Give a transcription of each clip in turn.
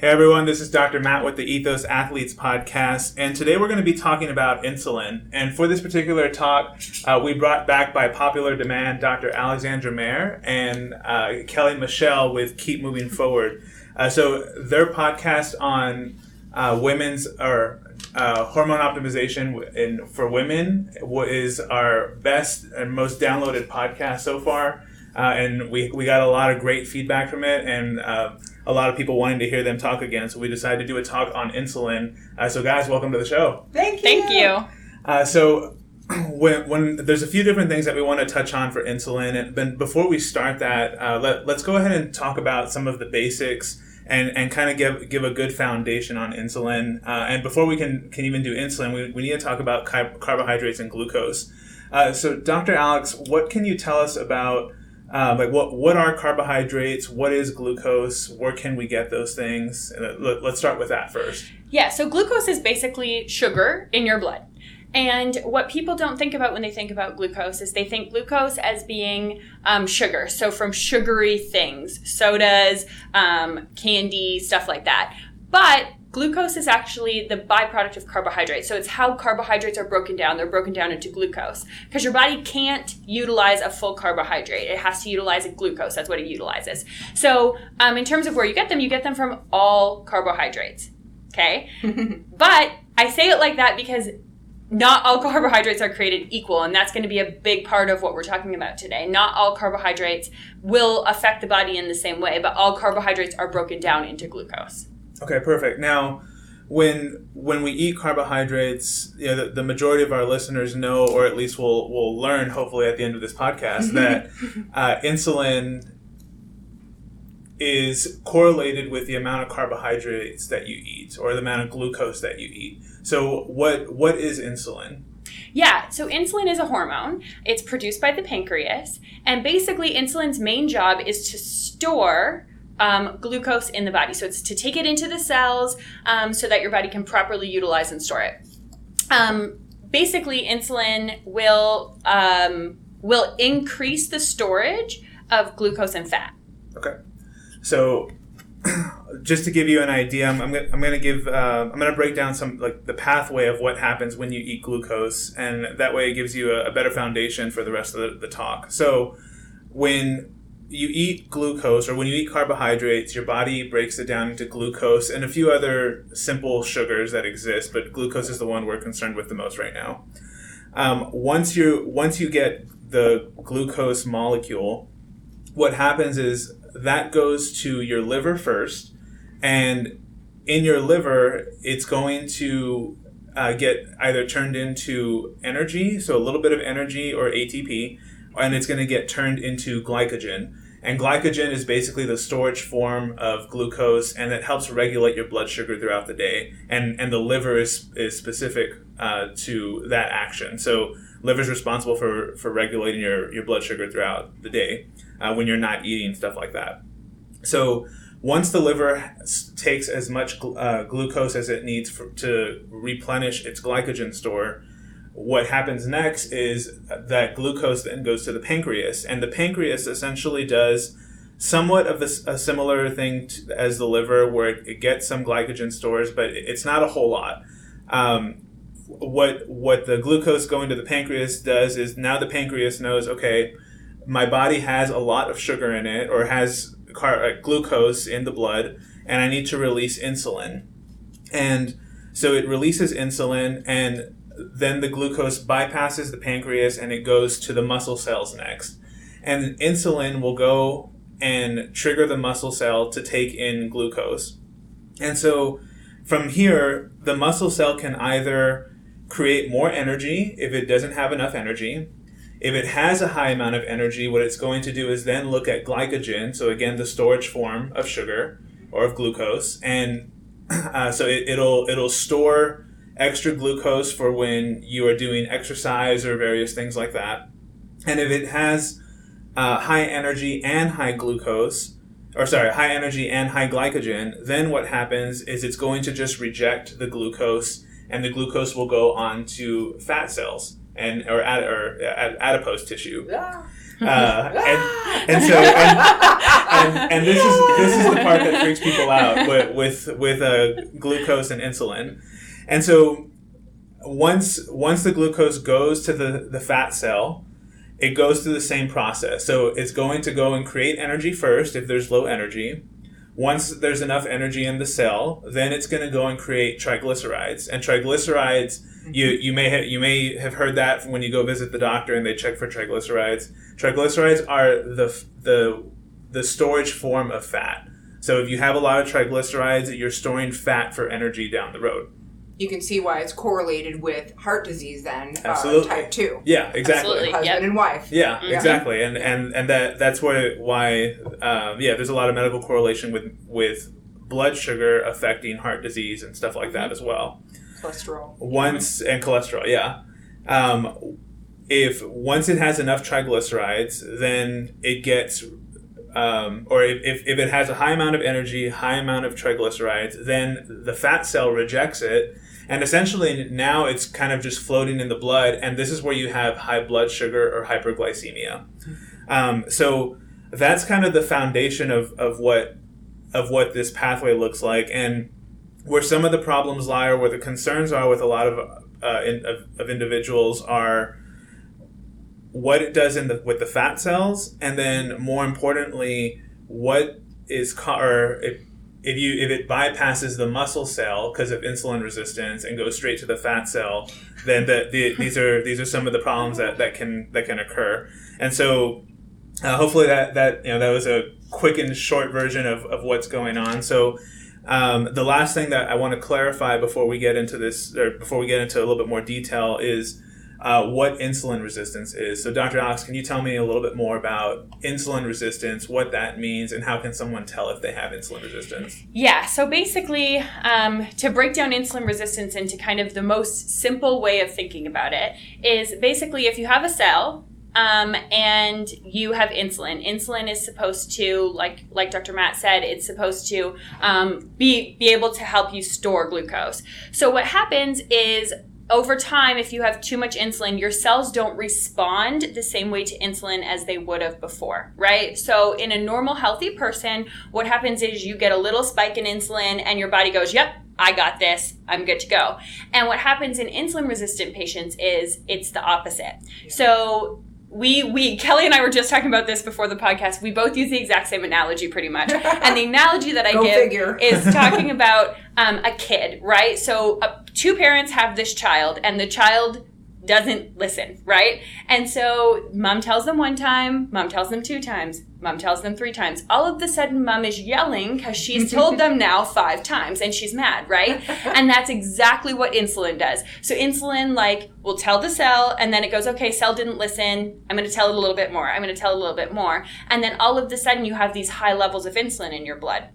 Hey everyone, this is Dr. Matt with the Ethos Athletes Podcast, and today we're going to be talking about insulin. And for this particular talk, we brought back by popular demand Dr. Alexandra Mayer and Kelli Michelle with Keep Moving Forward. So their podcast on women's hormone optimization for women is our best and most downloaded podcast so far. And we got a lot of great feedback from it, and a lot of people wanting to hear them talk again. So we decided to do a talk on insulin. So guys, welcome to the show. Thank you. So when there's a few different things that we want to touch on for insulin, and before we start that, let's go ahead and talk about some of the basics and kind of give a good foundation on insulin. And before we can even do insulin, we need to talk about carbohydrates and glucose. So Dr. Alex, what can you tell us about what are carbohydrates? What is glucose? Where can we get those things? Let's start with that first. Yeah, so glucose is basically sugar in your blood. And what people don't think about when they think about glucose is they think glucose as being sugar. So from sugary things, sodas, candy, stuff like that. But glucose is actually the byproduct of carbohydrates. So it's how carbohydrates are broken down. They're broken down into glucose. Because your body can't utilize a full carbohydrate. It has to utilize a glucose. That's what it utilizes. So in terms of where you get them from all carbohydrates. Okay? But I say it like that because not all carbohydrates are created equal, and that's going to be a big part of what we're talking about today. Not all carbohydrates will affect the body in the same way, but all carbohydrates are broken down into glucose. Okay, perfect. Now, when we eat carbohydrates, the majority of our listeners know, or at least will learn, hopefully at the end of this podcast, that insulin is correlated with the amount of carbohydrates that you eat, or the amount of glucose that you eat. So, what is insulin? Yeah, so insulin is a hormone. It's produced by the pancreas, and basically, insulin's main job is to store glucose in the body. So it's to take it into the cells so that your body can properly utilize and store it. Basically, insulin will increase the storage of glucose and fat. Okay. So just to give you an idea, I'm going to break down some the pathway of what happens when you eat glucose, and that way it gives you a better foundation for the rest of the talk. So when you eat glucose, or when you eat carbohydrates, your body breaks it down into glucose and a few other simple sugars that exist, but glucose is the one we're concerned with the most right now. Once you get the glucose molecule, what happens is that goes to your liver first, and in your liver, it's going to get either turned into energy, so a little bit of energy or ATP, and it's going to get turned into glycogen. And glycogen is basically the storage form of glucose, and it helps regulate your blood sugar throughout the day. And the liver is specific to that action. So liver is responsible for regulating your blood sugar throughout the day when you're not eating, stuff like that. So once the liver takes as much glucose as it needs to replenish its glycogen store, what happens next is that glucose then goes to the pancreas, and the pancreas essentially does somewhat of a similar thing as the liver, where it gets some glycogen stores, but it's not a whole lot. What the glucose going to the pancreas does is now the pancreas knows, okay, my body has a lot of sugar in it, or has glucose in the blood, and I need to release insulin. And so it releases insulin, and then the glucose bypasses the pancreas and it goes to the muscle cells next. And insulin will go and trigger the muscle cell to take in glucose. And so from here, the muscle cell can either create more energy if it doesn't have enough energy. If it has a high amount of energy, what it's going to do is then look at glycogen, so again, the storage form of sugar or of glucose. And so it'll store extra glucose for when you are doing exercise or various things like that. And if it has high energy and high energy and high glycogen, then what happens is it's going to just reject the glucose, and the glucose will go on to fat cells or adipose tissue. Yeah. And this is the part that freaks people out with glucose and insulin. And so once the glucose goes to the fat cell, it goes through the same process. So it's going to go and create energy first if there's low energy. Once there's enough energy in the cell, then it's going to go and create triglycerides. And triglycerides, you may have heard that when you go visit the doctor and they check for triglycerides. Triglycerides are the storage form of fat. So if you have a lot of triglycerides, you're storing fat for energy down the road. You can see why it's correlated with heart disease then, type 2. Yeah, exactly. Absolutely. Husband and wife. Yeah, exactly. And that's why there's a lot of medical correlation with blood sugar affecting heart disease and stuff like that as well. Cholesterol. And cholesterol, yeah. Once it has enough triglycerides, then it gets or if it has a high amount of energy, high amount of triglycerides, then the fat cell rejects it. And essentially now it's kind of just floating in the blood. And this is where you have high blood sugar or hyperglycemia. So that's kind of the foundation of what this pathway looks like. And where some of the problems lie, or where the concerns are with a lot of individuals, are what it does with the fat cells, and then more importantly, what is if it bypasses the muscle cell because of insulin resistance and goes straight to the fat cell, then these are some of the problems that can occur. And so hopefully that was a quick and short version of what's going on. So the last thing that I want to clarify before we get into this, or before we get into a little bit more detail, is what insulin resistance is. So Dr. Alex, can you tell me a little bit more about insulin resistance, what that means, and how can someone tell if they have insulin resistance? Yeah, so basically, to break down insulin resistance into kind of the most simple way of thinking about it is basically if you have a cell and you have insulin. Insulin is supposed to, like Dr. Matt said, it's supposed to be able to help you store glucose. So what happens is, over time, if you have too much insulin, your cells don't respond the same way to insulin as they would have before, right? So in a normal, healthy person, what happens is you get a little spike in insulin and your body goes, yep, I got this, I'm good to go. And what happens in insulin-resistant patients is it's the opposite. Yeah. So Kelli and I were just talking about this before the podcast. We both use the exact same analogy pretty much. And the analogy that I give is talking about a kid, right? So two parents have this child and the child doesn't listen, right? And so mom tells them one time, mom tells them 2 times, mom tells them 3 times. All of a sudden, mom is yelling because she's told them now 5 times and she's mad, right? And that's exactly what insulin does. So insulin will tell the cell and then it goes, okay, cell didn't listen. I'm going to tell it a little bit more. I'm going to tell it a little bit more. And then all of a sudden you have these high levels of insulin in your blood.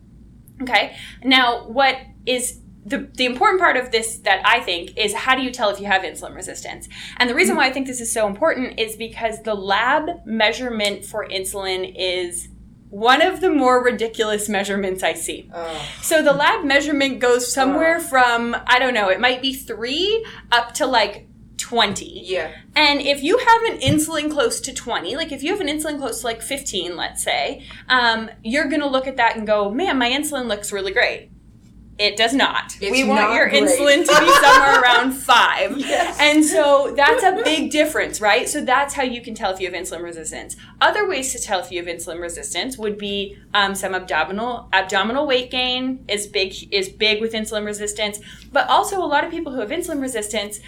Okay. Now, what is the important part of this that I think is, how do you tell if you have insulin resistance? And the reason why I think this is so important is because the lab measurement for insulin is one of the more ridiculous measurements I see. So the lab measurement goes somewhere from, I don't know, it might be 3 up to 20. Yeah. And if you have an insulin close to 20, if you have an insulin close to 15, let's say, you're going to look at that and go, man, my insulin looks really great. It does not. We want your insulin to be somewhere around 5. Yes. And so that's a big difference, right? So that's how you can tell if you have insulin resistance. Other ways to tell if you have insulin resistance would be some abdominal weight gain is big with insulin resistance. But also a lot of people who have insulin resistance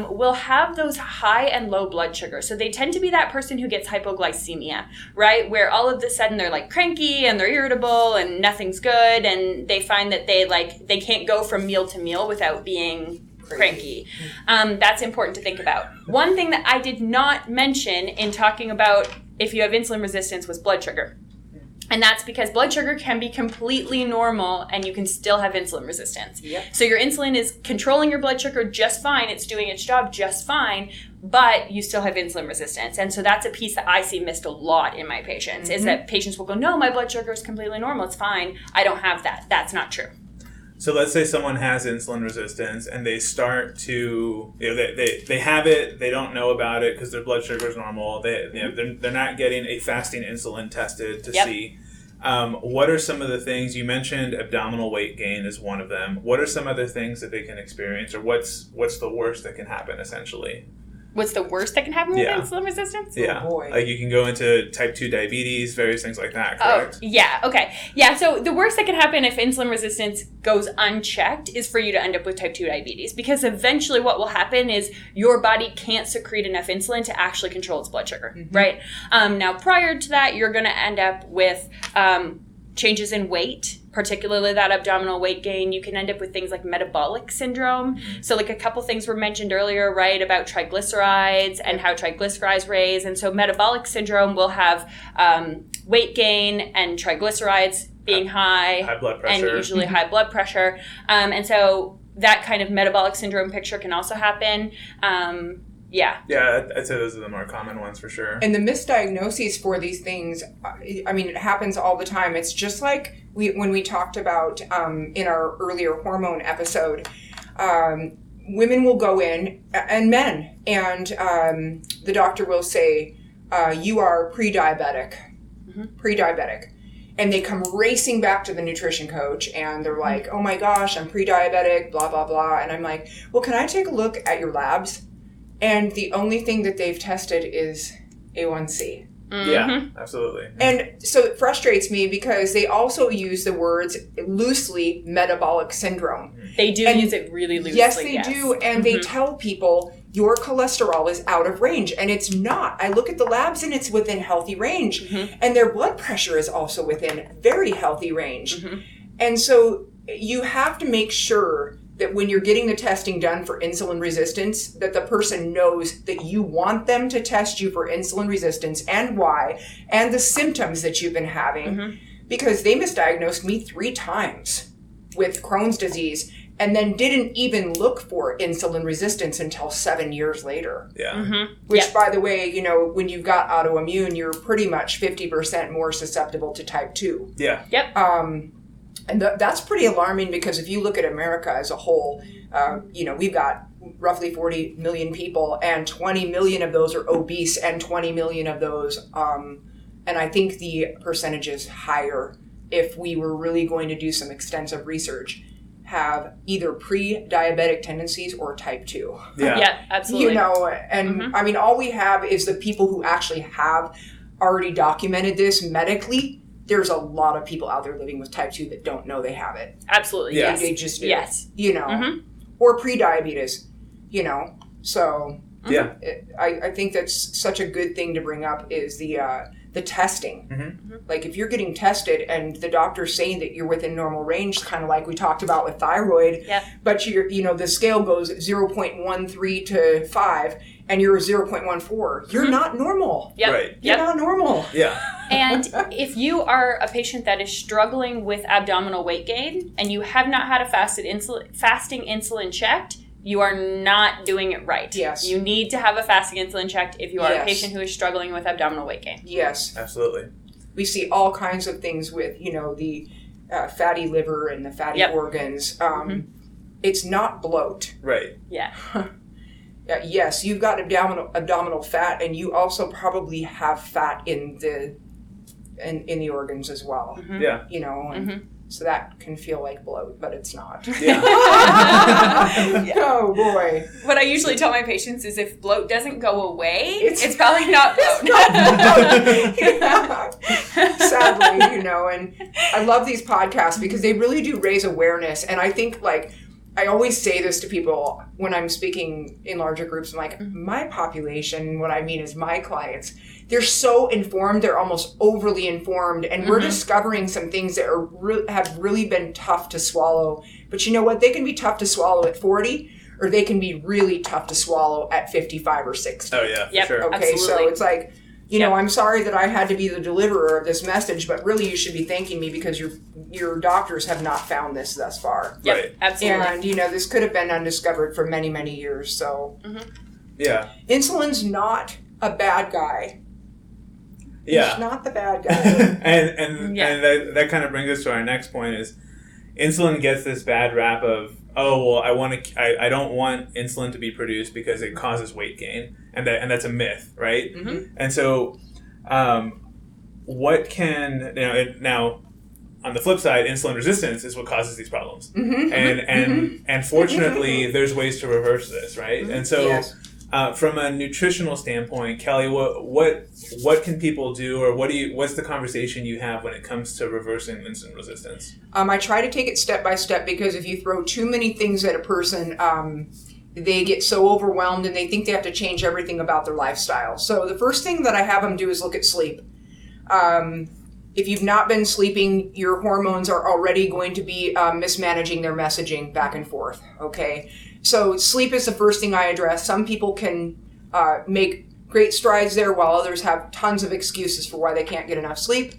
will have those high and low blood sugar. So they tend to be that person who gets hypoglycemia, right? Where all of a sudden they're cranky and they're irritable and nothing's good, and they find that they can't go from meal to meal without being cranky. That's important to think about. One thing that I did not mention in talking about if you have insulin resistance was blood sugar. And that's because blood sugar can be completely normal and you can still have insulin resistance. Yep. So your insulin is controlling your blood sugar just fine. It's doing its job just fine, but you still have insulin resistance. And so that's a piece that I see missed a lot in my patients, is that patients will go, no, my blood sugar is completely normal. It's fine. I don't have that. That's not true. So let's say someone has insulin resistance and they start to, they have it, they don't know about it because their blood sugar is normal. They're not getting a fasting insulin tested to see. What are some of the things you mentioned? Abdominal weight gain is one of them. What are some other things that they can experience, or what's the worst that can happen essentially? What's the worst that can happen with insulin resistance? Yeah. Oh boy. Like you can go into type 2 diabetes, various things like that, correct? Oh, yeah. Okay. Yeah. So the worst that can happen if insulin resistance goes unchecked is for you to end up with type 2 diabetes, because eventually what will happen is your body can't secrete enough insulin to actually control its blood sugar, right? Now, prior to that, you're going to end up with changes in weight, particularly that abdominal weight gain. You can end up with things like metabolic syndrome. So like a couple things were mentioned earlier, right, about triglycerides and how triglycerides raise. And so metabolic syndrome will have weight gain and triglycerides being high blood pressure. and usually high blood pressure. And so that kind of metabolic syndrome picture can also happen. Yeah, I'd say those are the more common ones for sure. And the misdiagnoses for these things, I mean, it happens all the time. It's just like when we talked about in our earlier hormone episode, women will go in, and men, and the doctor will say, you are pre-diabetic. And they come racing back to the nutrition coach, and they're like, oh my gosh, I'm pre-diabetic, blah, blah, blah. And I'm like, well, can I take a look at your labs? And the only thing that they've tested is A1C. Yeah, absolutely. And so it frustrates me because they also use the words loosely metabolic syndrome. They do use it really loosely. Yes, they do. And they tell people your cholesterol is out of range. And it's not. I look at the labs and it's within healthy range. And their blood pressure is also within very healthy range. And so you have to make sure that when you're getting the testing done for insulin resistance, that the person knows that you want them to test you for insulin resistance and why, and the symptoms that you've been having, because they misdiagnosed me 3 times with Crohn's disease and then didn't even look for insulin resistance until 7 years later. Which, by the way, you know, when you've got autoimmune, you're pretty much 50% more susceptible to type 2. And that's pretty alarming, because if you look at America as a whole, you know, we've got roughly 40 million people, and 20 million of those are obese, and 20 million of those, and I think the percentage is higher if we were really going to do some extensive research, have either pre-diabetic tendencies or type 2. Yeah, absolutely. You know, and I mean, all we have is the people who actually have already documented this medically. There's a lot of people out there living with type 2 that don't know they have it. Absolutely, yes. They just do. Yes. You know, or pre-diabetes, you know. So I think that's such a good thing to bring up is the testing. Like if you're getting tested and the doctor's saying that you're within normal range, kind of like we talked about with thyroid, but you know, the scale goes 0.13 to 5 and you're 0.14, you're not normal. You're not normal. And if you are a patient that is struggling with abdominal weight gain and you have not had a fasting insulin checked, you are not doing it right. Yes. You need to have a fasting insulin checked if you are a patient who is struggling with abdominal weight gain. Yes. Absolutely. We see all kinds of things with, you know, the fatty liver and the fatty organs. It's not bloat. Yes, you've got abdominal fat, and you also probably have fat in the organs as well. You know, and so that can feel like bloat, but it's not. Oh boy. What I usually tell my patients is if bloat doesn't go away, it's probably not bloat. Sadly, you know, and I love these podcasts because they really do raise awareness, and I think, like, I always say this to people when I'm speaking in larger groups. I'm like, my population, what I mean is my clients, they're so informed, they're almost overly informed, and we're discovering some things that have really been tough to swallow. But you know what? They can be tough to swallow at 40, or they can be really tough to swallow at 55 or 60. Oh, yeah, for sure. Okay, absolutely. So it's like, you know, I'm sorry that I had to be the deliverer of this message, but really you should be thanking me because your doctors have not found this thus far. Absolutely. And, you know, this could have been undiscovered for many, many years. So, insulin's not a bad guy. It's not the bad guy. and that kind of brings us to our next point is insulin gets this bad rap of, oh, well, I don't want insulin to be produced because it causes weight gain, and that's a myth, right? Mm-hmm. And so, what can now? On the flip side, insulin resistance is what causes these problems, and fortunately, there's ways to reverse this, right? Mm-hmm. And so, yes. From a nutritional standpoint, Kelli, what can people do, or what's the conversation you have when it comes to reversing insulin resistance? I try to take it step by step, because if you throw too many things at a person, they get so overwhelmed and they think they have to change everything about their lifestyle. So the first thing that I have them do is look at sleep. If you've not been sleeping, your hormones are already going to be mismanaging their messaging back and forth, okay? So sleep is the first thing I address. Some people can make great strides there, while others have tons of excuses for why they can't get enough sleep.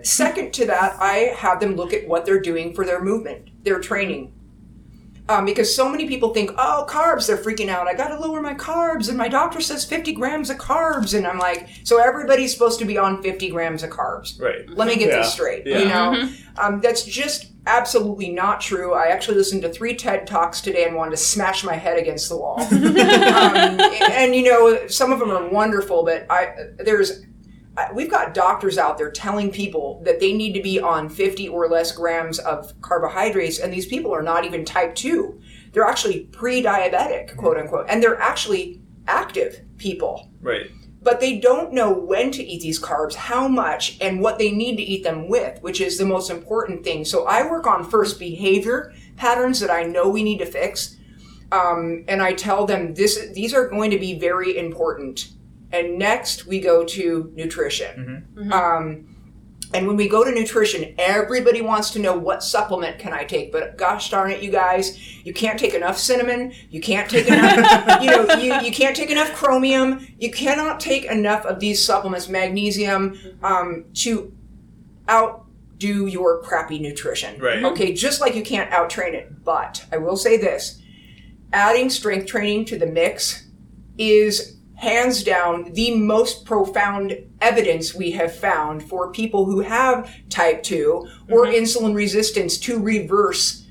Second to that, I have them look at what they're doing for their movement, their training. Because so many people think, oh, carbs, they're freaking out. I got to lower my carbs, and my doctor says 50 grams of carbs. And I'm like, so everybody's supposed to be on 50 grams of carbs. Right. Let me get this straight. Yeah. You know, that's just absolutely not true. I actually listened to 3 TED Talks today and wanted to smash my head against the wall. And, you know, some of them are wonderful, but we've got doctors out there telling people that they need to be on 50 or less grams of carbohydrates, and these people are not even type 2. They're actually pre-diabetic, quote unquote, and they're actually active people. Right. But they don't know when to eat these carbs, how much, and what they need to eat them with, which is the most important thing. So I work on first behavior patterns that I know we need to fix, and I tell them these are going to be very important. And next, we go to nutrition. Mm-hmm. Mm-hmm. And when we go to nutrition, everybody wants to know, what supplement can I take? But gosh darn it, you guys, you can't take enough cinnamon. You can't take enough, you can't take enough chromium. You cannot take enough of these supplements, magnesium, to outdo your crappy nutrition. Right. Okay, just like you can't out-train it. But I will say this, adding strength training to the mix is hands down the most profound evidence we have found for people who have type 2 or insulin resistance to reverse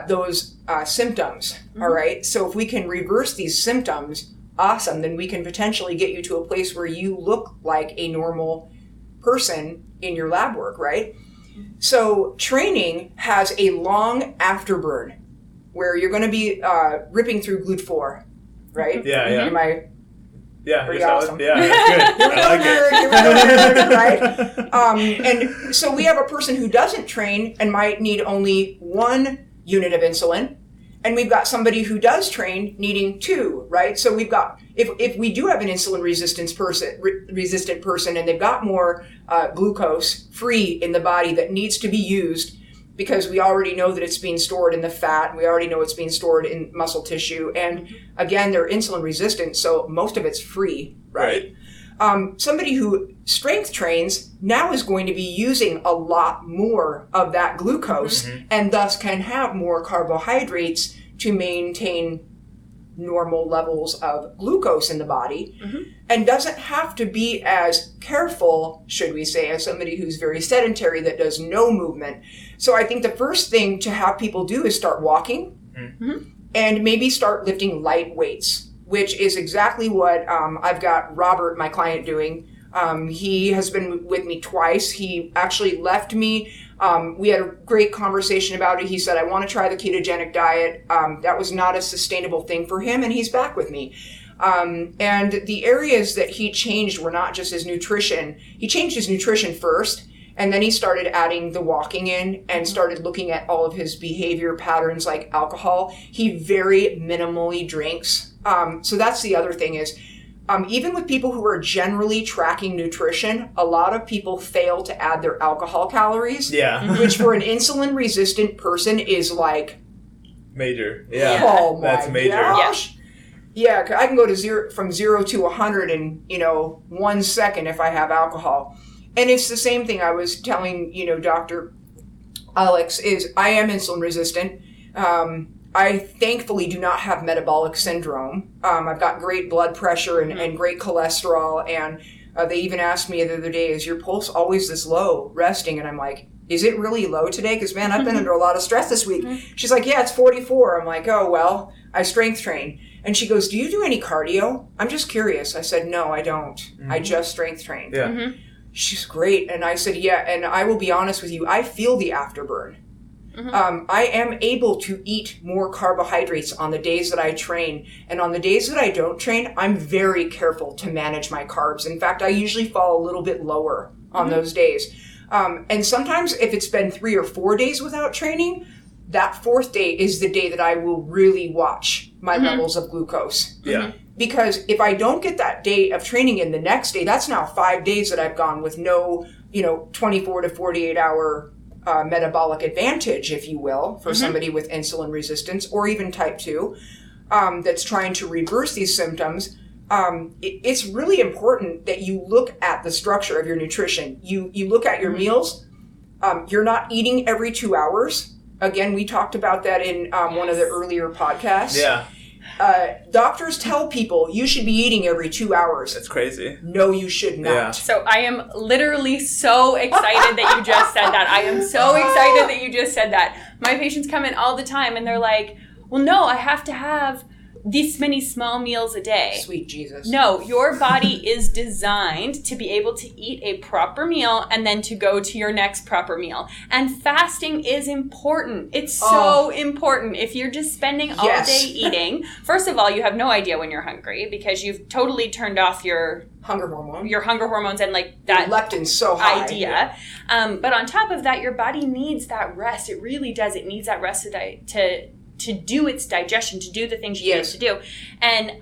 those symptoms. All right. So if we can reverse these symptoms, awesome. Then we can potentially get you to a place where you look like a normal person in your lab work. Right. So training has a long afterburn where you're going to be ripping through GLUT4. Right? Yeah, yeah. Am I pretty awesome? Yeah, that's good. I like it. Right? And so we have a person who doesn't train and might need only 1 unit of insulin. And we've got somebody who does train needing 2, right? So we've got, if we do have an insulin resistant person and they've got more glucose free in the body that needs to be used, because we already know that it's being stored in the fat. We already know it's being stored in muscle tissue. And again, they're insulin resistant, so most of it's free, right? Somebody who strength trains now is going to be using a lot more of that glucose and thus can have more carbohydrates to maintain normal levels of glucose in the body and doesn't have to be as careful, should we say, as somebody who's very sedentary that does no movement. So I think the first thing to have people do is start walking and maybe start lifting light weights, which is exactly what I've got Robert, my client, doing. He has been with me twice. He actually left me. We had a great conversation about it. He said, I want to try the ketogenic diet. That was not a sustainable thing for him, and he's back with me. And the areas that he changed were not just his nutrition. He changed his nutrition first, and then he started adding the walking in and started looking at all of his behavior patterns like alcohol. He very minimally drinks. So that's the other thing is, even with people who are generally tracking nutrition, a lot of people fail to add their alcohol calories. Yeah. Which for an insulin resistant person is like major. Yeah. Oh my That's major. gosh. Yeah, I can go to from 0 to 100 in 1 second if I have alcohol. And it's the same thing I was telling Dr. Alex is I am insulin resistant. I thankfully do not have metabolic syndrome. I've got great blood pressure and great cholesterol. And they even asked me the other day, is your pulse always this low resting? And I'm like, is it really low today? Because, man, I've been under a lot of stress this week. She's like, yeah, it's 44. I'm like, oh, well, I strength train. And she goes, do you do any cardio? I'm just curious. I said, no, I don't. I just strength train. Yeah. She's great. And I said, yeah, and I will be honest with you, I feel the afterburn. I am able to eat more carbohydrates on the days that I train. And on the days that I don't train, I'm very careful to manage my carbs. In fact, I usually fall a little bit lower on those days. And sometimes if it's been 3 or 4 days without training, that 4th day is the day that I will really watch my levels of glucose. Yeah. Because if I don't get that day of training in the next day, that's now 5 days that I've gone with no, 24 to 48 hour metabolic advantage, if you will, for somebody with insulin resistance or even type 2 that's trying to reverse these symptoms. It's really important that you look at the structure of your nutrition. You look at your meals. You're not eating every 2 hours. Again, we talked about that in one of the earlier podcasts. Yeah. Doctors tell people you should be eating every 2 hours. That's crazy. No, you should not. Yeah. So I am literally so excited that you just said that. I am so excited that you just said that. My patients come in all the time and they're like, well, no, I have to have this many small meals a day. Sweet Jesus. No, your body is designed to be able to eat a proper meal and then to go to your next proper meal. And fasting is important. It's so important. If you're just spending all day eating, first of all, you have no idea when you're hungry because you've totally turned off your hunger hormones and like that leptin's so high idea. But on top of that, your body needs that rest. It really does. It needs that rest to do its digestion, to do the things you need to do. And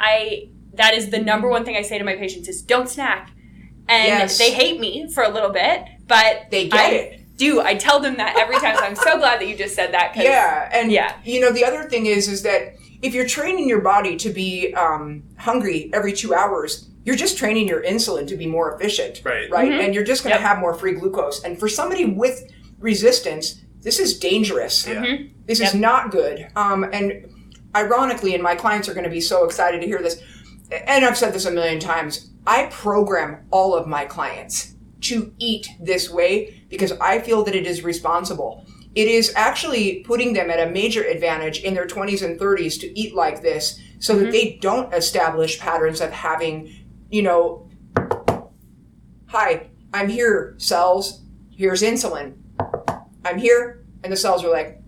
that is the number one thing I say to my patients is don't snack. And they hate me for a little bit, but they get it. I tell them that every time. So I'm so glad that you just said that. The other thing is that if you're training your body to be hungry every 2 hours, you're just training your insulin to be more efficient. Right? And you're just going to have more free glucose. And for somebody with resistance, this is dangerous. This is not good. And ironically, and my clients are going to be so excited to hear this, and I've said this a million times, I program all of my clients to eat this way because I feel that it is responsible. It is actually putting them at a major advantage in their 20s and 30s to eat like this so that they don't establish patterns of having, hi, I'm here, cells, here's insulin. I'm here, and the cells are like,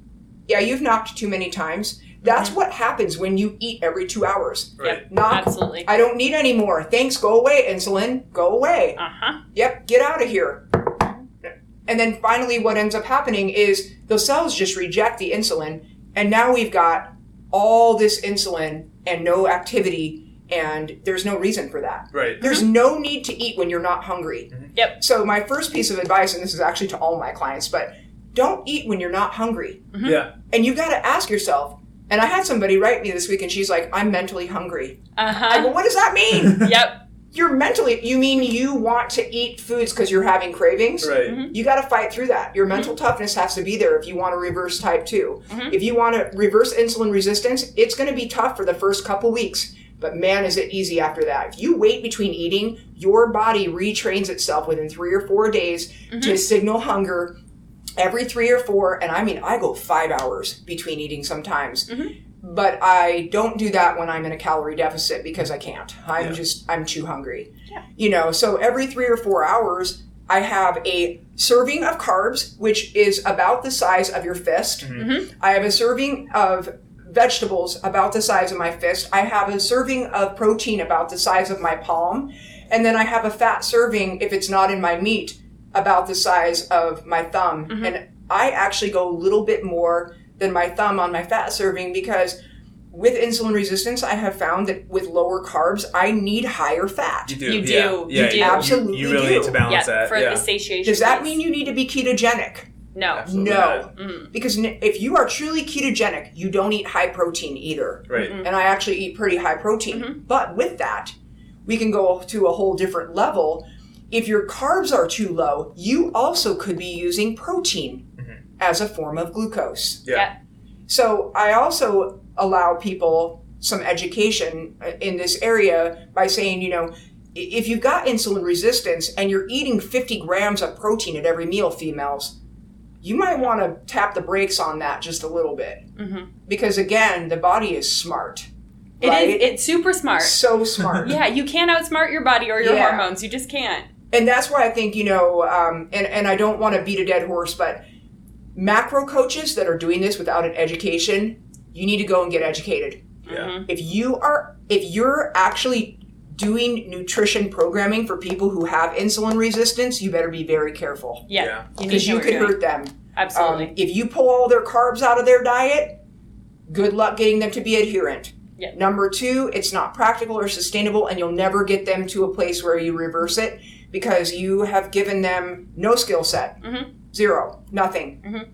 yeah, you've knocked too many times. That's what happens when you eat every 2 hours. Right. Knock, absolutely. I don't need any more. Thanks, go away, insulin. Go away. Yep, get out of here. And then finally what ends up happening is those cells just reject the insulin, and now we've got all this insulin and no activity, and there's no reason for that. Right. There's no need to eat when you're not hungry. Yep. So my first piece of advice, and this is actually to all my clients, but don't eat when you're not hungry. Yeah. And you got to ask yourself, and I had somebody write me this week and she's like, I'm mentally hungry. I go, what does that mean? You mean you want to eat foods because you're having cravings? Right. You got to fight through that. Your mental toughness has to be there if you want to reverse type 2. If you want to reverse insulin resistance, it's going to be tough for the first couple weeks. But man, is it easy after that. If you wait between eating, your body retrains itself within 3 or 4 days to signal hunger. Every 3 or 4, and I go 5 hours between eating sometimes. But I don't do that when I'm in a calorie deficit because I can't. I'm too hungry. So every 3 or 4 hours, I have a serving of carbs, which is about the size of your fist. I have a serving of vegetables about the size of my fist. I have a serving of protein about the size of my palm. And then I have a fat serving, if it's not in my meat, about the size of my thumb. And I actually go a little bit more than my thumb on my fat serving because with insulin resistance, I have found that with lower carbs, I need higher fat. You do. Yeah, you absolutely you really need to balance that. For the satiation. Does that mean you need to be ketogenic? No. Absolutely No. not. Because if you are truly ketogenic, you don't eat high protein either. Right. And I actually eat pretty high protein. But with that, we can go to a whole different level. If your carbs are too low, you also could be using protein as a form of glucose. So I also allow people some education in this area by saying, if you've got insulin resistance and you're eating 50 grams of protein at every meal, females, you might want to tap the brakes on that just a little bit. Mm-hmm. Because again, the body is smart. It's super smart. So smart. Yeah, you can't outsmart your body or your hormones. You just can't. And that's why I think, and I don't want to beat a dead horse, but macro coaches that are doing this without an education, you need to go and get educated. Yeah. If you're actually doing nutrition programming for people who have insulin resistance, you better be very careful. Yeah. Because you could hurt them. Absolutely. If you pull all their carbs out of their diet, good luck getting them to be adherent. Yep. Number 2, it's not practical or sustainable, and you'll never get them to a place where you reverse it because you have given them no skill set. Mm-hmm. 0. Nothing. Mm-hmm.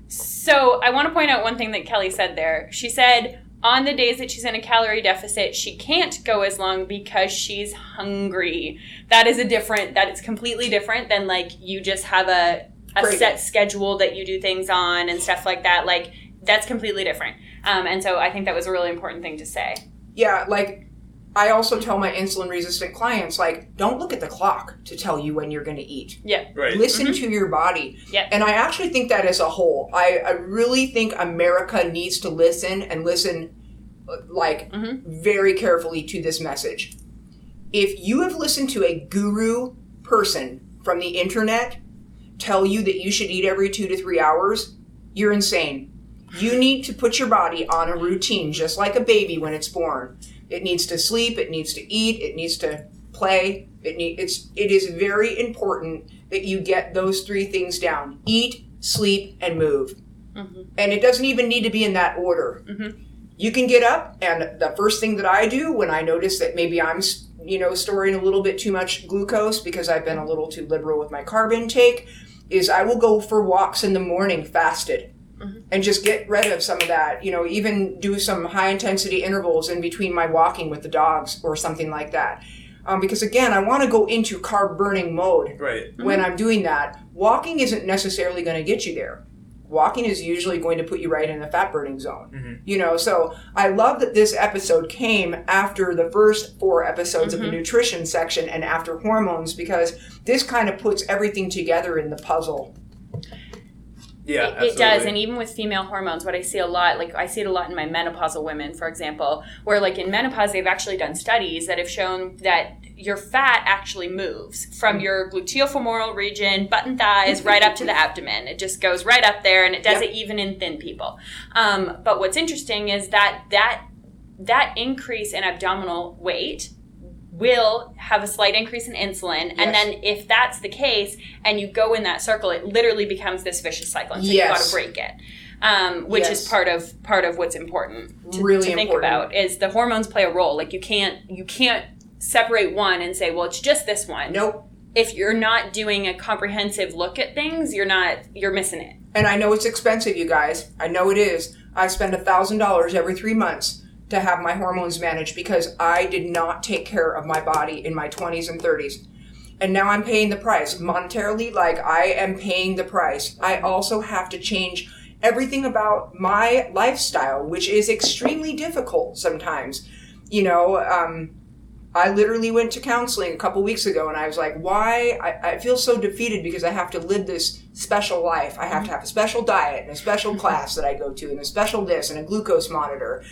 So I want to point out one thing that Kelli said there. She said on the days that she's in a calorie deficit, she can't go as long because she's hungry. That is completely different than like you just have a set schedule that you do things on and stuff like that. Like that's completely different. And so I think that was a really important thing to say. Yeah, like I also tell my insulin resistant clients, like, don't look at the clock to tell you when you're going to eat. Yeah. Right. Listen to your body. Yeah. And I actually think that as a whole, I really think America needs to listen like very carefully to this message. If you have listened to a guru person from the internet tell you that you should eat every 2 to 3 hours, you're insane. You need to put your body on a routine, just like a baby when it's born. It needs to sleep, it needs to eat, it needs to play. It is very important that you get those 3 things down. Eat, sleep, and move. Mm-hmm. And it doesn't even need to be in that order. Mm-hmm. You can get up, and the first thing that I do when I notice that maybe I'm storing a little bit too much glucose because I've been a little too liberal with my carb intake, is I will go for walks in the morning fasted. And just get rid of some of that, even do some high intensity intervals in between my walking with the dogs or something like that. Because again, I want to go into carb burning mode when I'm doing that. Walking isn't necessarily going to get you there. Walking is usually going to put you right in the fat burning zone. Mm-hmm. So I love that this episode came after the first 4 episodes of the nutrition section and after hormones, because this kind of puts everything together in the puzzle. Yeah, it does. And even with female hormones, what I see a lot, like I see it a lot in my menopausal women, for example, where like in menopause, they've actually done studies that have shown that your fat actually moves from your gluteofemoral region, button thighs, right up to the abdomen. It just goes right up there, and it does it even in thin people. But what's interesting is that increase in abdominal weight will have a slight increase in insulin. Yes. And then if that's the case and you go in that circle, it literally becomes this vicious cycle. And so you've got to break it, which is part of what's important to think about is the hormones play a role. Like you can't separate one and say, well, it's just this one. Nope. If you're not doing a comprehensive look at things, you're missing it. And I know it's expensive, you guys. I know it is. I spend $1,000 every 3 months to have my hormones managed because I did not take care of my body in my 20s and 30s. And now I'm paying the price. Monetarily, like I am paying the price. I also have to change everything about my lifestyle, which is extremely difficult sometimes. I literally went to counseling a couple weeks ago and I was like, why? I feel so defeated because I have to live this special life. I have to have a special diet and a special class that I go to and a special this and a glucose monitor.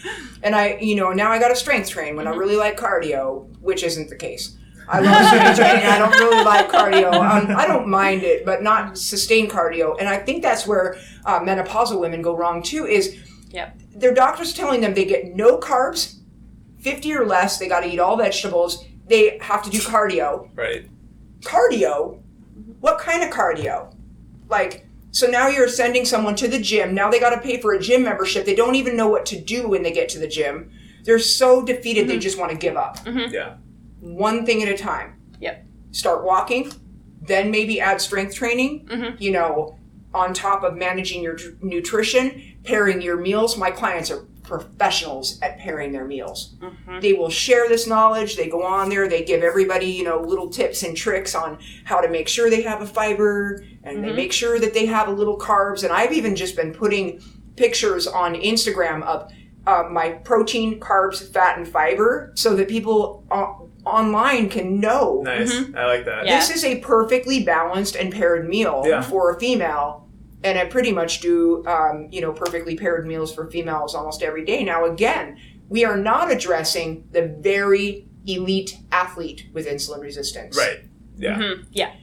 And now I got to strength train when I really like cardio, which isn't the case. I love strength training. I don't really like cardio. I don't mind it, but not sustained cardio. And I think that's where menopausal women go wrong too, is their doctor's telling them they get no carbs, 50 or less, they got to eat all vegetables, they have to do cardio. Right. Cardio? What kind of cardio? Like, so now you're sending someone to the gym, now they got to pay for a gym membership, they don't even know what to do when they get to the gym. They're so defeated they just want to give up. Mm-hmm. Yeah. One thing at a time. Yep. Start walking, then maybe add strength training, on top of managing your nutrition, pairing your meals. My clients are professionals at pairing their meals. Mm-hmm. They will share this knowledge. They go on there. They give everybody, little tips and tricks on how to make sure they have a fiber and they make sure that they have a little carbs. And I've even just been putting pictures on Instagram of my protein, carbs, fat, and fiber so that people online can know. Nice. I like that. Yeah. This is a perfectly balanced and paired meal for a female. And I pretty much do, perfectly paired meals for females almost every day. Now, again, we are not addressing the very elite athlete with insulin resistance. Right. Yeah. Mm-hmm. Yeah.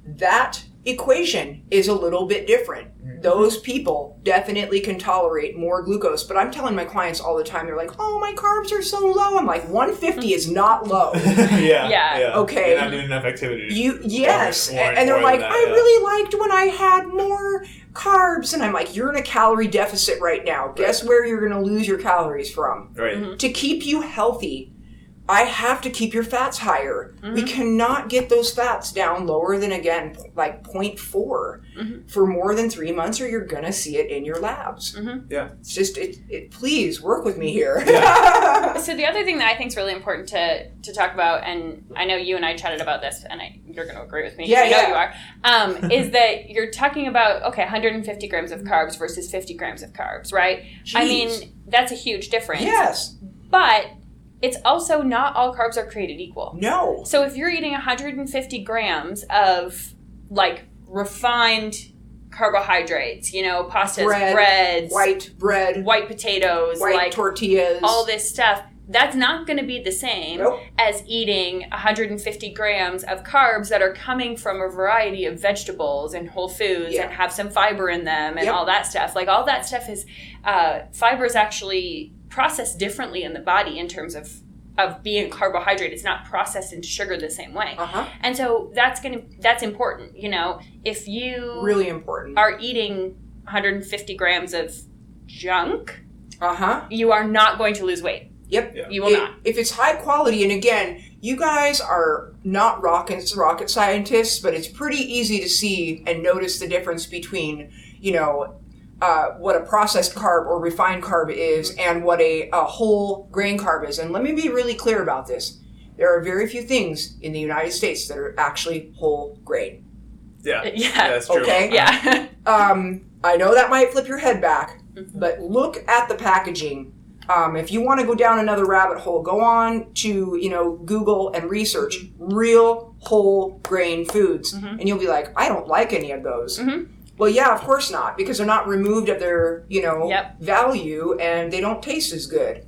That equation is a little bit different. Those people definitely can tolerate more glucose, but I'm telling my clients all the time, they're like, oh, my carbs are so low. I'm like, 150 is not low. Yeah. Okay. You're not doing enough activity. Yes. And they're like, I really liked when I had more carbs. And I'm like, you're in a calorie deficit right now. Right. Guess where you're going to lose your calories from? Right. Mm-hmm. To keep you healthy, I have to keep your fats higher. Mm-hmm. We cannot get those fats down lower than, again, like 0.4 for more than 3 months, or you're going to see it in your labs. Mm-hmm. Yeah. It's just, please work with me here. Yeah. So the other thing that I think is really important to talk about, and I know you and I chatted about this, and you're going to agree with me. Yeah, I know you are, is that you're talking about, 150 grams of carbs versus 50 grams of carbs, right? Jeez. I mean, that's a huge difference. Yes. But it's also not all carbs are created equal. No. So if you're eating 150 grams of, like, refined carbohydrates, pastas, breads, white bread, white potatoes, white tortillas, all this stuff, that's not going to be the same as eating 150 grams of carbs that are coming from a variety of vegetables and whole foods and have some fiber in them and all that stuff. Like, all that stuff is, fiber is actually processed differently in the body in terms of being carbohydrate. It's not processed into sugar the same way. And so that's important. If you really important are eating 150 grams of junk, you are not going to lose weight. Yep. Yeah. You will not. If it's high quality, and again, you guys are not rocket scientists, but it's pretty easy to see and notice the difference between, what a processed carb or refined carb is and what a whole grain carb is. And let me be really clear about this. There are very few things in the United States that are actually whole grain. Yeah, that's true. Okay? Yeah. I know that might flip your head back, but look at the packaging. If you want to go down another rabbit hole, go on to, Google and research real whole grain foods. And you'll be like, I don't like any of those. Well, yeah, of course not, because they're not removed of their, value, and they don't taste as good.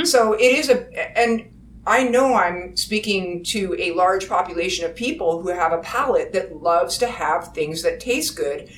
So it is and I know I'm speaking to a large population of people who have a palate that loves to have things that taste good.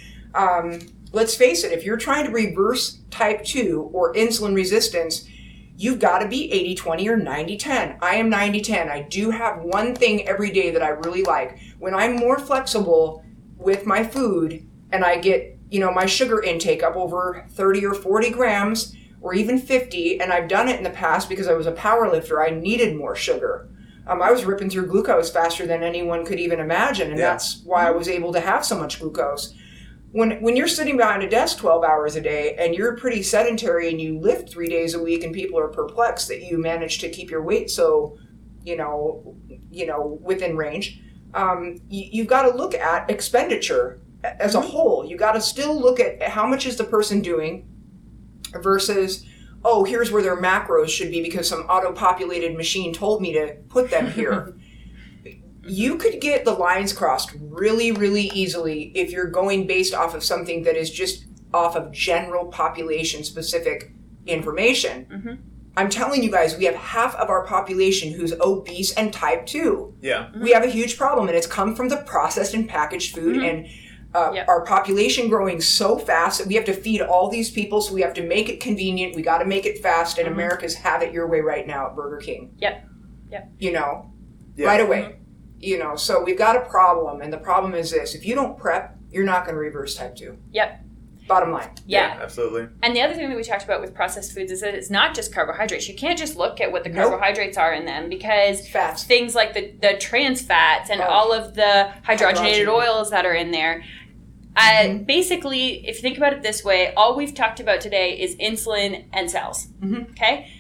Let's face it, if you're trying to reverse type 2 or insulin resistance, you've got to be 80-20 or 90-10. I am 90-10. I do have one thing every day that I really like. When I'm more flexible with my food and I get, my sugar intake up over 30 or 40 grams or even 50, and I've done it in the past because I was a power lifter, I needed more sugar. I was ripping through glucose faster than anyone could even imagine, and that's why I was able to have so much glucose. When you're sitting behind a desk 12 hours a day and you're pretty sedentary and you lift 3 days a week and people are perplexed that you manage to keep your weight so, within range, you've got to look at expenditure as a whole. You got to still look at how much is the person doing versus, here's where their macros should be because some auto-populated machine told me to put them here. You could get the lines crossed really, really easily if you're going based off of something that is just off of general population-specific information. I'm telling you guys, we have half of our population who's obese and type 2. Yeah. We have a huge problem, and it's come from the processed and packaged food, and our population growing so fast that we have to feed all these people, so we have to make it convenient. We got to make it fast, and America's have it your way right now at Burger King. Right away. So we've got a problem, and the problem is this. If you don't prep, you're not going to reverse type 2. Bottom line. Yeah, absolutely. And the other thing that we talked about with processed foods is that it's not just carbohydrates. You can't just look at what the carbohydrates are in them because fats. Things like the trans fats and all of the hydrogenated oils that are in there. Basically, if you think about it this way, all we've talked about today is insulin and cells. Okay?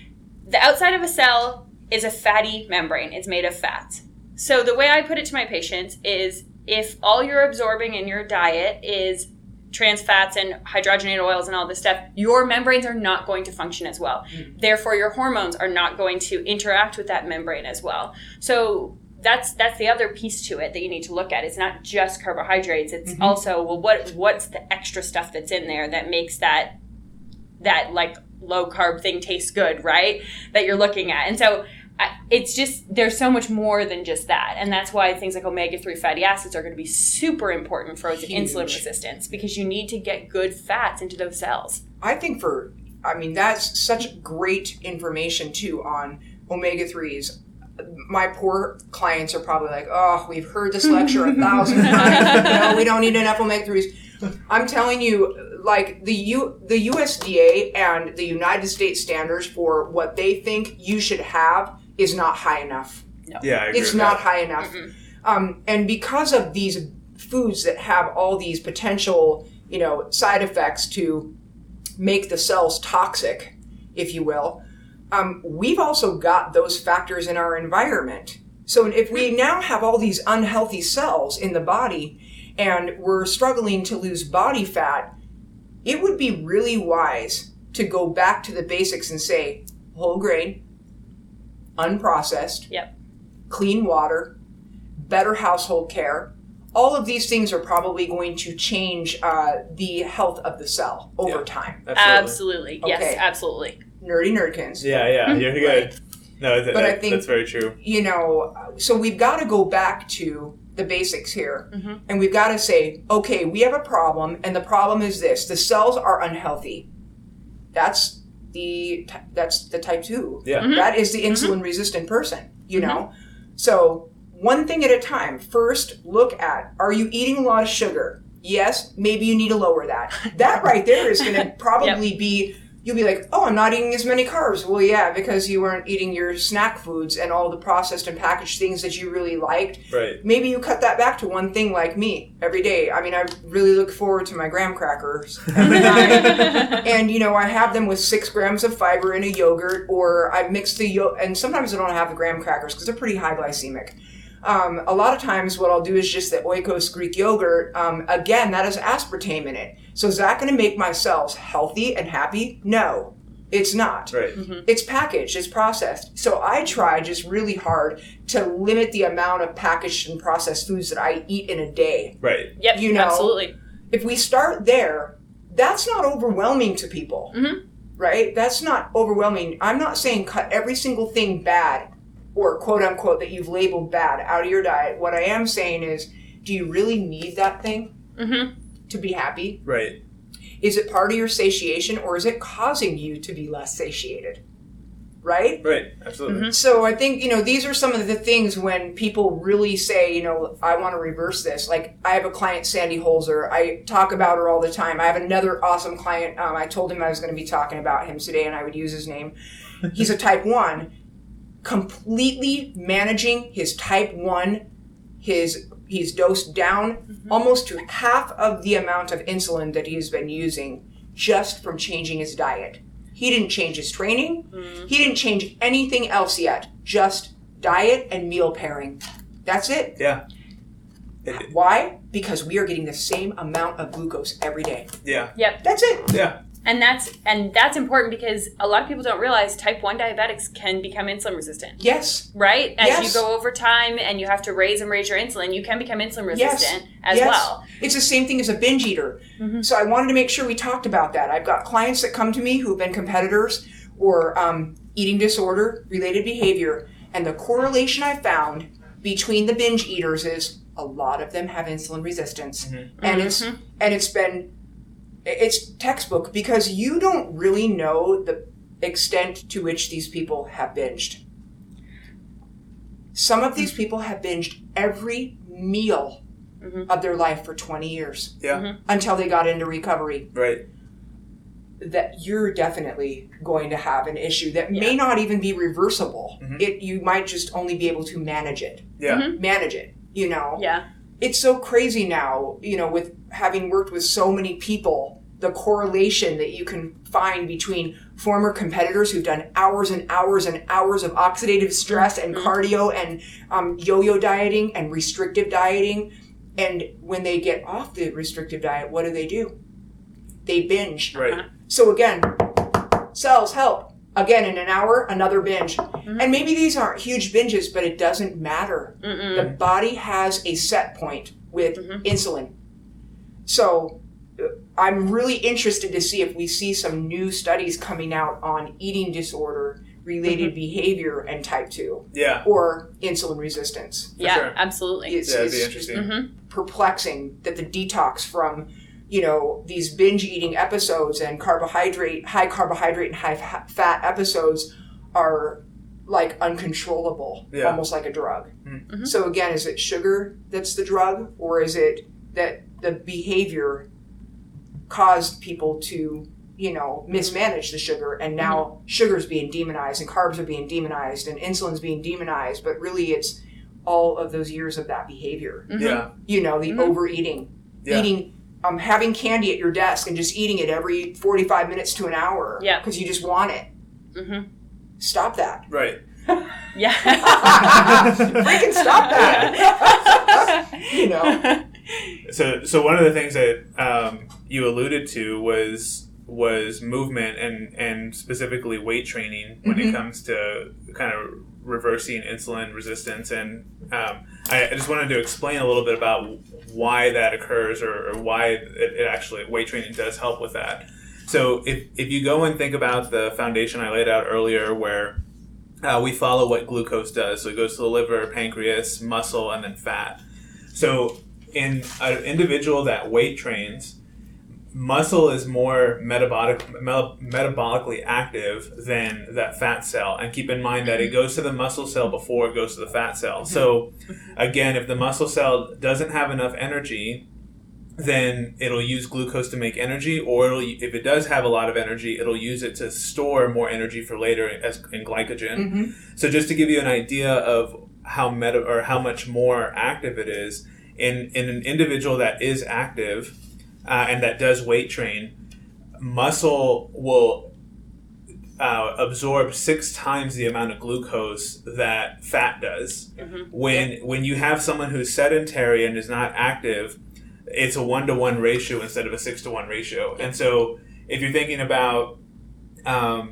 The outside of a cell is a fatty membrane. It's made of fats. So the way I put it to my patients is if all you're absorbing in your diet is trans fats and hydrogenated oils and all this stuff, your membranes are not going to function as well. Therefore, your hormones are not going to interact with that membrane as well. So that's the other piece to it that you need to look at. It's not just carbohydrates. It's also, well, what's the extra stuff that's in there that makes that like low carb thing taste good, right? That you're looking at. And so it's just, there's so much more than just that. And that's why things like omega-3 fatty acids are going to be super important for insulin resistance, because you need to get good fats into those cells. I think that's such great information too on omega-3s. My poor clients are probably like, oh, we've heard this lecture 1,000 times. No, we don't need enough omega-3s. I'm telling you, like the USDA and the United States standards for what they think you should have is not high enough. No. Yeah, I agree it's with not that. high enough. And because of these foods that have all these potential, side effects to make the cells toxic, if you will, we've also got those factors in our environment. So if we now have all these unhealthy cells in the body and we're struggling to lose body fat, it would be really wise to go back to the basics and say whole grain, unprocessed, clean water, better household care. All of these things are probably going to change the health of the cell over time. Absolutely. Okay. Yes, absolutely. Nerdy nerdkins. Yeah, you're good. No, but I think that's very true. So we've got to go back to the basics here, and we've got to say, okay, we have a problem, and the problem is this: the cells are unhealthy. That's the type 2. Yeah, that is the insulin resistant person. So one thing at a time. First, look at: are you eating a lot of sugar? Yes, maybe you need to lower that. That right there is going to probably be. You'll be like, oh, I'm not eating as many carbs. Well, yeah, because you weren't eating your snack foods and all the processed and packaged things that you really liked. Right. Maybe you cut that back to one thing like me every day. I mean, I really look forward to my graham crackers every night. And, I have them with 6 grams of fiber in a yogurt, or I mix the yogurt. And sometimes I don't have the graham crackers because they're pretty high glycemic. A lot of times what I'll do is just the Oikos Greek yogurt. Again, that has aspartame in it. So is that going to make my cells healthy and happy? No, it's not. Right. It's packaged, it's processed. So I try just really hard to limit the amount of packaged and processed foods that I eat in a day. Right. Yep, absolutely. If we start there, that's not overwhelming to people, right? That's not overwhelming. I'm not saying cut every single thing bad or quote unquote that you've labeled bad out of your diet. What I am saying is, do you really need that thing to be happy? Right. Is it part of your satiation, or is it causing you to be less satiated? Right? Right. Absolutely. So I think, these are some of the things when people really say, I want to reverse this. Like, I have a client, Sandy Holzer. I talk about her all the time. I have another awesome client. I told him I was going to be talking about him today and I would use his name. He's a type 1. Completely managing his type 1, he's dosed down almost to half of the amount of insulin that he's been using just from changing his diet. He didn't change his training. He didn't change anything else yet. Just diet and meal pairing. That's it. Yeah. Why? Because we are getting the same amount of glucose every day. Yeah. Yep. That's it. Yeah. And that's important because a lot of people don't realize type 1 diabetics can become insulin resistant. Yes. Right? As you go over time and you have to raise your insulin, you can become insulin resistant as well. It's the same thing as a binge eater. So I wanted to make sure we talked about that. I've got clients that come to me who've been competitors or eating disorder related behavior. And the correlation I found between the binge eaters is a lot of them have insulin resistance. And it's textbook because you don't really know the extent to which these people have binged. Some of these people have binged every meal of their life for 20 years. Yeah. Until they got into recovery. Right. That you're definitely going to have an issue that may not even be reversible. You might just only be able to manage it. Yeah. Manage it, Yeah. It's so crazy now, with having worked with so many people, the correlation that you can find between former competitors who've done hours and hours and hours of oxidative stress and cardio and yo-yo dieting and restrictive dieting. And when they get off the restrictive diet, what do? They binge. Right. So again, cells help. Again, in an hour, another binge. And maybe these aren't huge binges, but it doesn't matter. The body has a set point with insulin. So I'm really interested to see if we see some new studies coming out on eating disorder related behavior and type 2 or insulin resistance. Yeah, sure. absolutely. It's that'd be interesting. perplexing that the detox from these binge eating episodes and high carbohydrate and high fat episodes are like uncontrollable, almost like a drug. So again, is it sugar that's the drug, or is it that the behavior caused people to mismanage the sugar, and now sugar's being demonized and carbs are being demonized and insulin's being demonized, but really it's all of those years of that behavior. The overeating, eating, having candy at your desk and just eating it every 45 minutes to an hour because you just want it. Stop that. Right. Yeah. Freaking stop that. So one of the things that you alluded to was movement and specifically weight training when it comes to kind of reversing insulin resistance. And I just wanted to explain a little bit about why that occurs or why it actually, weight training does help with that. So if you go and think about the foundation I laid out earlier where we follow what glucose does. So it goes to the liver, pancreas, muscle, and then fat. So in an individual that weight trains, muscle is more metabolically active than that fat cell. And keep in mind that it goes to the muscle cell before it goes to the fat cell. So again, if the muscle cell doesn't have enough energy, then it'll use glucose to make energy, or if it does have a lot of energy, it'll use it to store more energy for later as in glycogen. So just to give you an idea of how much more active it is, in an individual that is active and that does weight train, muscle will absorb 6 times the amount of glucose that fat does. When you have someone who's sedentary and is not active, it's a 1-to-1 ratio instead of a 6-to-1 ratio. And so if you're thinking about how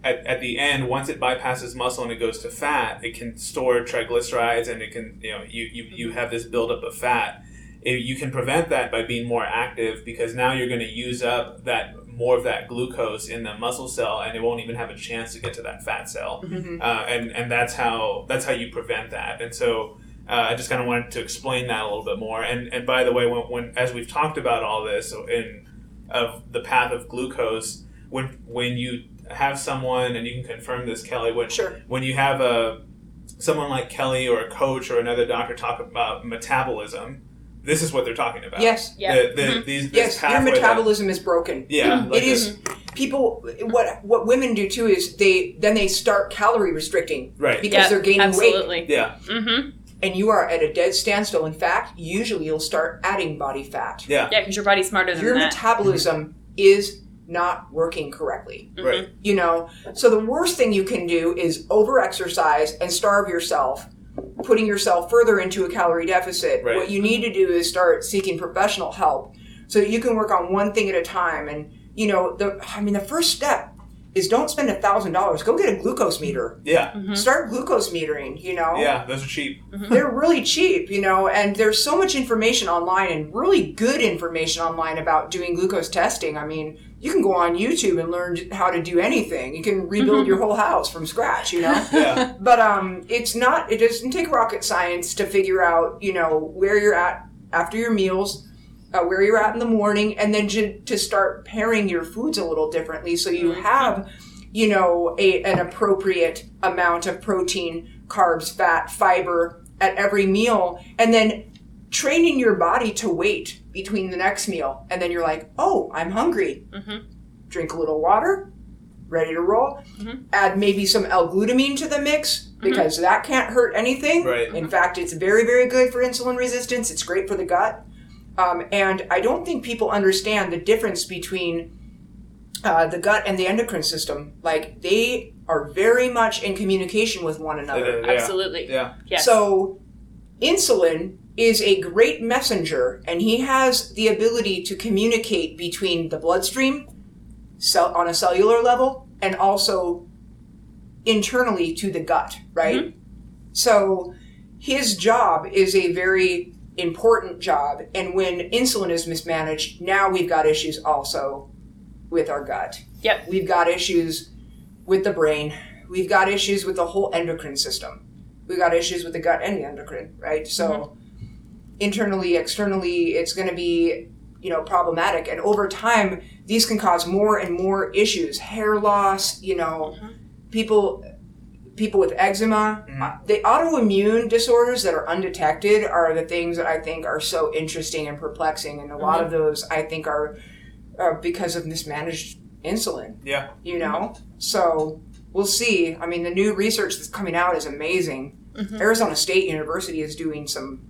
at the end, once it bypasses muscle and it goes to fat, it can store triglycerides, and it can you have this buildup of fat. You can prevent that by being more active, because now you're going to use up more of that glucose in the muscle cell, and it won't even have a chance to get to that fat cell. And that's how you prevent that. And so I just kind of wanted to explain that a little bit more. And by the way, when as we've talked about all this of the path of glucose, when you have someone, and you can confirm this, Kelly, when you have someone like Kelly or a coach or another doctor talk about metabolism, this is what they're talking about. Yes. Your metabolism is broken. Yeah. It is. People, what women do too is they start calorie restricting. Right. Because they're gaining weight. Yeah. And you are at a dead standstill. In fact, usually you'll start adding body fat. Yeah, because your body's smarter than your that. Your metabolism is not working correctly. Right. So the worst thing you can do is over-exercise and starve yourself, putting yourself further into a calorie deficit. Right. What you need to do is start seeking professional help so that you can work on one thing at a time. And, the first step is don't spend $1,000. Go get a glucose meter. Yeah. Start glucose metering, Yeah, those are cheap. They're really cheap, and there's so much information online, and really good information online about doing glucose testing. I mean, you can go on YouTube and learn how to do anything. You can rebuild your whole house from scratch, Yeah. But it doesn't take rocket science to figure out, where you're at after your meals, where you're at in the morning, and then to start pairing your foods a little differently so you have, an appropriate amount of protein, carbs, fat, fiber at every meal, and then training your body to wait between the next meal. And then you're like, oh, I'm hungry. Drink a little water, ready to roll. Add maybe some L-glutamine to the mix, because that can't hurt anything. Right. In fact, it's very, very good for insulin resistance. It's great for the gut. And I don't think people understand the difference between the gut and the endocrine system. Like, they are very much in communication with one another. Yeah. Absolutely. Yeah. Yes. So insulin is a great messenger, and he has the ability to communicate between the bloodstream on a cellular level and also internally to the gut, right? Mm-hmm. So his job is a very important job. And when insulin is mismanaged, now we've got issues also with our gut. Yep. We've got issues with the brain. We've got issues with the whole endocrine system. We've got issues with the gut and the endocrine, right? So internally, externally, it's going to be, problematic. And over time, these can cause more and more issues. Hair loss, people with eczema. The autoimmune disorders that are undetected are the things that I think are so interesting and perplexing. And a lot of those, I think, are because of mismanaged insulin. Yeah. So we'll see. I mean, the new research that's coming out is amazing. Mm-hmm. Arizona State University is doing some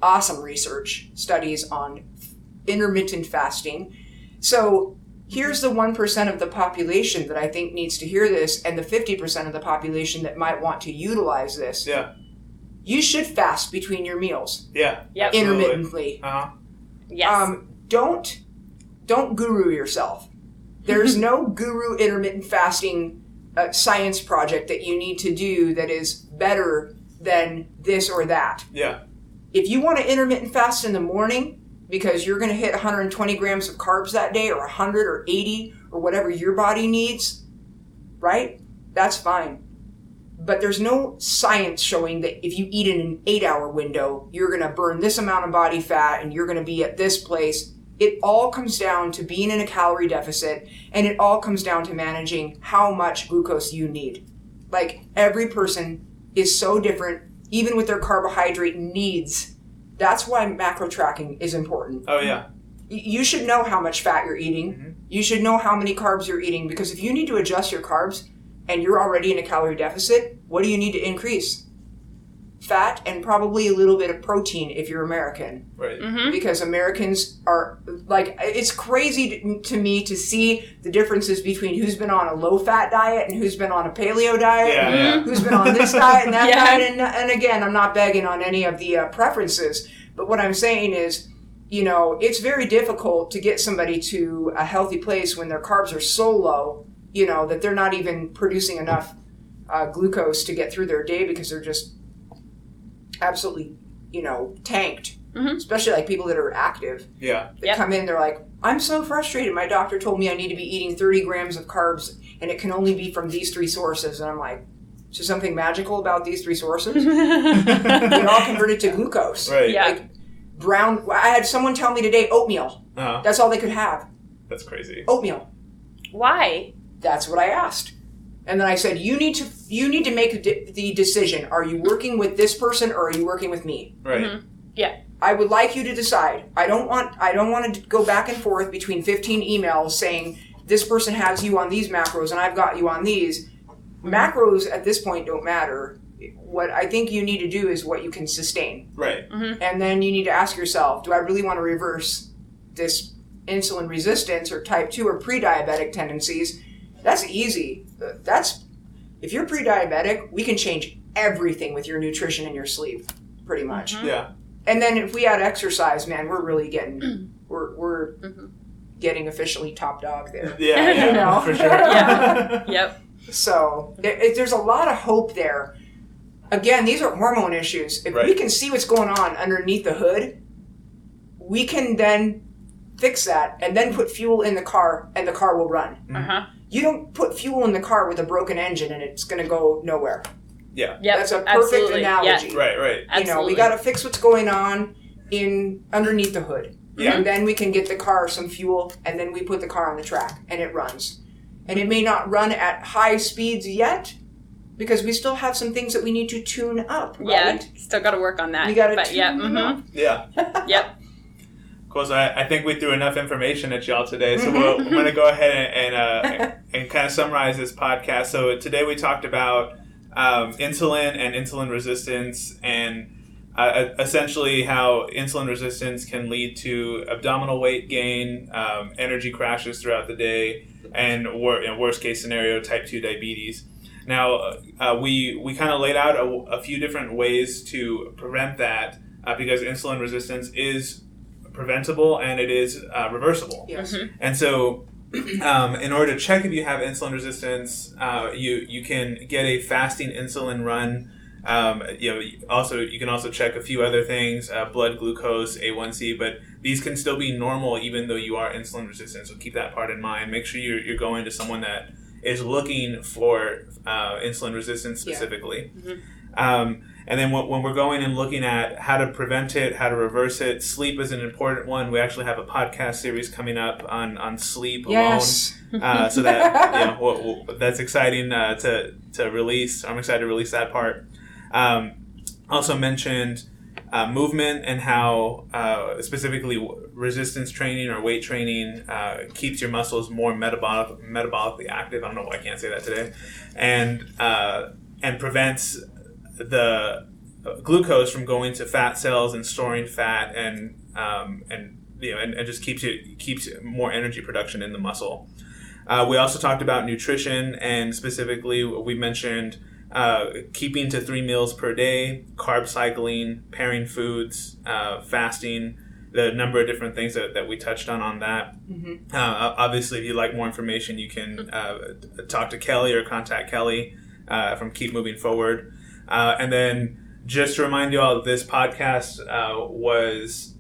awesome research studies on intermittent fasting. So here's the 1% of the population that I think needs to hear this, and the 50% of the population that might want to utilize this. Yeah. You should fast between your meals. Yeah. Yep. Intermittently. Uh-huh. Yes. Don't guru yourself. There's no guru intermittent fasting science project that you need to do that is better than this or that. Yeah. If you want to intermittent fast in the morning because you're going to hit 120 grams of carbs that day, or 100 or 80 or whatever your body needs, right? That's fine. But there's no science showing that if you eat in an 8-hour window, you're going to burn this amount of body fat and you're going to be at this place. It all comes down to being in a calorie deficit, and it all comes down to managing how much glucose you need. Like, every person is so different, even with their carbohydrate needs. That's why macro tracking is important. Oh, yeah. You should know how much fat you're eating. Mm-hmm. You should know how many carbs you're eating, because if you need to adjust your carbs and you're already in a calorie deficit, what do you need to increase? Fat and probably a little bit of protein if you're American. Right. Mm-hmm. Because Americans are, like, it's crazy to me to see the differences between who's been on a low-fat diet and who's been on a paleo diet, and who's been on this diet and that diet. And again, I'm not begging on any of the preferences, but what I'm saying is, it's very difficult to get somebody to a healthy place when their carbs are so low, that they're not even producing enough glucose to get through their day because they're just absolutely, tanked. Mm-hmm. Especially like people that are active. Yeah. They come in, they're like, I'm so frustrated. My doctor told me I need to be eating 30 grams of carbs and it can only be from these 3 sources. And I'm like, is there something magical about these 3 sources? They all converted to glucose. Right. Yeah. Like I had someone tell me today, oatmeal. Uh-huh. That's all they could have. That's crazy. Oatmeal. Why? That's what I asked. And then I said, you need to make the decision. Are you working with this person or are you working with me? Right. Mm-hmm. Yeah. I would like you to decide. I don't want to go back and forth between 15 emails saying this person has you on these macros and I've got you on these. Macros at this point don't matter. What I think you need to do is what you can sustain. Right. Mm-hmm. And then you need to ask yourself, do I really want to reverse this insulin resistance or type 2 or pre-diabetic tendencies? That's easy. If you're pre-diabetic, we can change everything with your nutrition and your sleep, pretty much. Mm-hmm. Yeah. And then if we add exercise, man, we're really getting we're getting officially top dog there. Yeah, for sure. Yeah. Yep. So there's a lot of hope there. Again, these are hormone issues. If we can see what's going on underneath the hood, we can then fix that and then put fuel in the car and the car will run. Uh-huh. You don't put fuel in the car with a broken engine and it's going to go nowhere. Yeah. Yep. That's a perfect analogy. Yeah. Right. Absolutely. We got to fix what's going on underneath the hood. Yeah. And then we can get the car some fuel and then we put the car on the track and it runs. And it may not run at high speeds yet because we still have some things that we need to tune up, right? Yeah. Still got to work on that. We got to tune up. Yeah. Yep. Of course, I think we threw enough information at y'all today, so we're going to go ahead and kind of summarize this podcast. So today we talked about insulin and insulin resistance and essentially how insulin resistance can lead to abdominal weight gain, energy crashes throughout the day, and in worst case scenario, type 2 diabetes. Now, we kind of laid out a few different ways to prevent that because insulin resistance is preventable and it is reversible. Yes. And so In order to check if you have insulin resistance, you can get a fasting insulin run. You can also check a few other things, blood glucose, A1C, but these can still be normal even though you are insulin resistant. So keep that part in mind. Make sure you're going to someone that is looking for insulin resistance specifically. Yeah. Mm-hmm. And then when we're going and looking at how to prevent it, how to reverse it, sleep is an important one. We actually have a podcast series coming up on sleep alone. So that that's exciting to release. I'm excited to release that part. Also mentioned movement and how specifically resistance training or weight training keeps your muscles more metabolically active. I don't know why I can't say that today, and prevents the glucose from going to fat cells and storing fat and just keeps more energy production in the muscle. We also talked about nutrition, and specifically we mentioned keeping to 3 meals per day, carb cycling, pairing foods, fasting, the number of different things that we touched on that. Mm-hmm. Obviously, if you'd like more information, you can talk to Kelli or contact Kelli from Keep Moving Forward. And then just to remind you all, this podcast was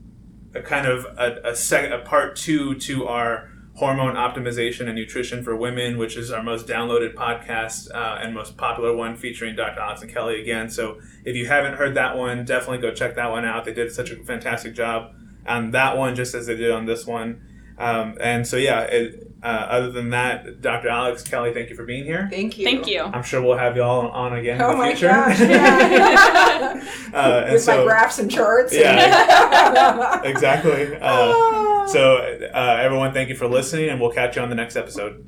a kind of a part 2 to our hormone optimization and nutrition for women, which is our most downloaded podcast and most popular one, featuring Dr. Alex and Kelli again. So if you haven't heard that one, definitely go check that one out. They did such a fantastic job on that one, just as they did on this one. Other than that, Dr. Alex, Kelli, thank you for being here. Thank you. Thank you. I'm sure we'll have you all on again in the future. Gosh, yeah. With my graphs and charts. Yeah, exactly. So everyone, thank you for listening, and we'll catch you on the next episode.